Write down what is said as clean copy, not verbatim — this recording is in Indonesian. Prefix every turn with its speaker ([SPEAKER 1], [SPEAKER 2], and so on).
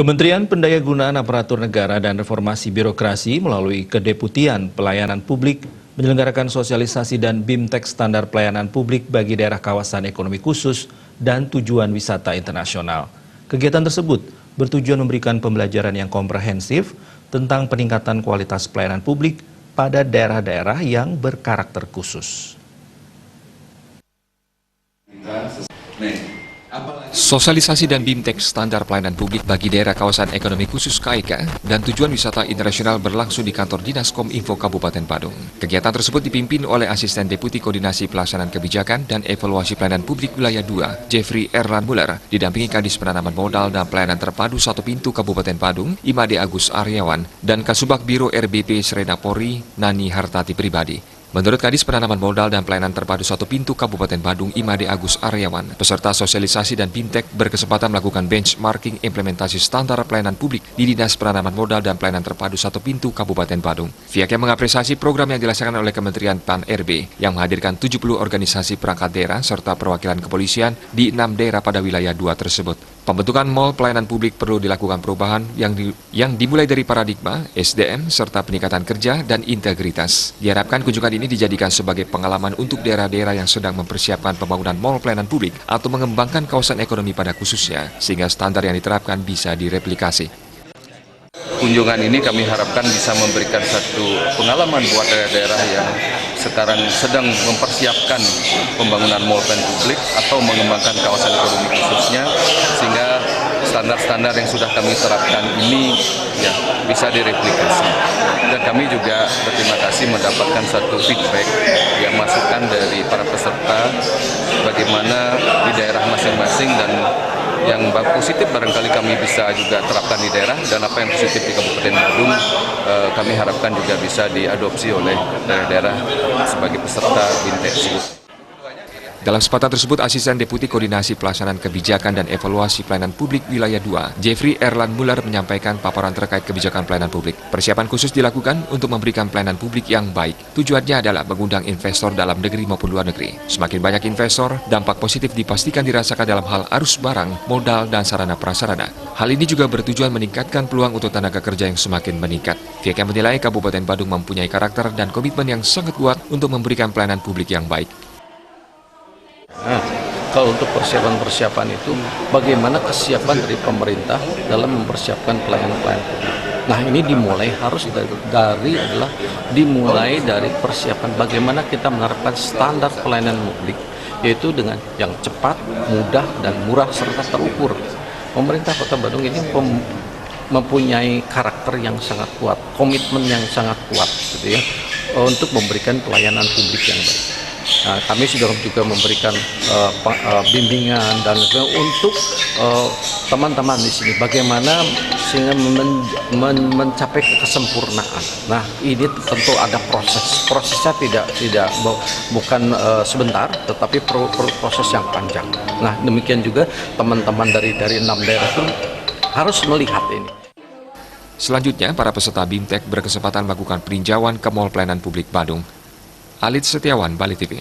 [SPEAKER 1] Kementerian Pendayagunaan Aparatur Negara dan Reformasi Birokrasi melalui Kedeputian Pelayanan Publik menyelenggarakan sosialisasi dan BIMTEK Standar Pelayanan Publik bagi daerah kawasan ekonomi khusus dan tujuan wisata internasional. Kegiatan tersebut bertujuan memberikan pembelajaran yang komprehensif tentang peningkatan kualitas pelayanan publik pada daerah-daerah yang berkarakter khusus.
[SPEAKER 2] Sosialisasi dan BIMTEK Standar Pelayanan Publik bagi daerah kawasan ekonomi khusus KEK dan tujuan wisata internasional berlangsung di kantor Dinas Kominfo Kabupaten Badung. Kegiatan tersebut dipimpin oleh Asisten Deputi Koordinasi Pelaksanaan Kebijakan dan Evaluasi Pelayanan Publik Wilayah 2, Jeffrey Erlan Muller, didampingi Kadis Penanaman Modal dan Pelayanan Terpadu Satu Pintu Kabupaten Badung, Imade Agus Aryawan, dan Kasubag Biro RBP Serena Polri, Nani Hartati Pribadi. Menurut Kadis Penanaman Modal dan Pelayanan Terpadu Satu Pintu Kabupaten Badung, Imade Agus Aryawan, peserta sosialisasi dan BIMTEK berkesempatan melakukan benchmarking implementasi standar pelayanan publik di Dinas Penanaman Modal dan Pelayanan Terpadu Satu Pintu Kabupaten Badung. Pihaknya mengapresiasi program yang dilaksanakan oleh Kementerian PAN-RB yang menghadirkan 70 organisasi perangkat daerah serta perwakilan kepolisian di 6 daerah pada wilayah 2 tersebut. Pembentukan mall pelayanan publik perlu dilakukan perubahan yang dimulai dari paradigma, SDM, serta peningkatan kerja dan integritas. Diharapkan kunjungan ini dijadikan sebagai pengalaman untuk daerah-daerah yang sedang mempersiapkan pembangunan mall pelayanan publik atau mengembangkan kawasan ekonomi pada khususnya, sehingga standar yang diterapkan bisa direplikasi.
[SPEAKER 3] Kunjungan ini kami harapkan bisa memberikan satu pengalaman buat daerah-daerah yang sekarang sedang mempersiapkan pembangunan mall pelayanan publik atau mengembangkan kawasan ekonomi khususnya, sehingga standar-standar yang sudah kami terapkan ini ya bisa direplikasi. Dan kami juga berterima kasih mendapatkan satu feedback yang masukan dari para peserta bagaimana di daerah masing-masing, dan yang positif barangkali kami bisa juga terapkan di daerah, dan apa yang positif di Kabupaten Badung kami harapkan juga bisa diadopsi oleh daerah-daerah sebagai peserta BIMTEK tersebut.
[SPEAKER 2] Dalam kesempatan tersebut, Asisten Deputi Koordinasi Pelaksanaan Kebijakan dan Evaluasi Pelayanan Publik Wilayah 2, Jeffrey Erlan Muller menyampaikan paparan terkait kebijakan pelayanan publik. Persiapan khusus dilakukan untuk memberikan pelayanan publik yang baik. Tujuannya adalah mengundang investor dalam negeri maupun luar negeri. Semakin banyak investor, dampak positif dipastikan dirasakan dalam hal arus barang, modal, dan sarana prasarana. Hal ini juga bertujuan meningkatkan peluang untuk tenaga kerja yang semakin meningkat. Pihaknya menilai Kabupaten Badung mempunyai karakter dan komitmen yang sangat kuat untuk memberikan pelayanan publik yang baik.
[SPEAKER 4] Nah, kalau untuk persiapan-persiapan itu, bagaimana kesiapan dari pemerintah dalam mempersiapkan pelayanan-pelayanan publik. Nah, ini dimulai dari persiapan bagaimana kita menerapkan standar pelayanan publik, yaitu dengan yang cepat, mudah, dan murah serta terukur. Pemerintah Kota Badung ini mempunyai karakter yang sangat kuat, komitmen yang sangat kuat, gitu ya, untuk memberikan pelayanan publik yang baik. Nah, kami sudah juga memberikan bimbingan dan untuk teman-teman di sini bagaimana sehingga mencapai kesempurnaan. Nah, ini tentu ada prosesnya bukan sebentar, tetapi proses yang panjang. Nah, demikian juga teman-teman dari 6 daerah itu harus melihat ini.
[SPEAKER 2] Selanjutnya, para peserta BIMTEK berkesempatan melakukan peninjauan ke Mall Pelayanan Publik Badung. Alit Setiawan, Bali TV.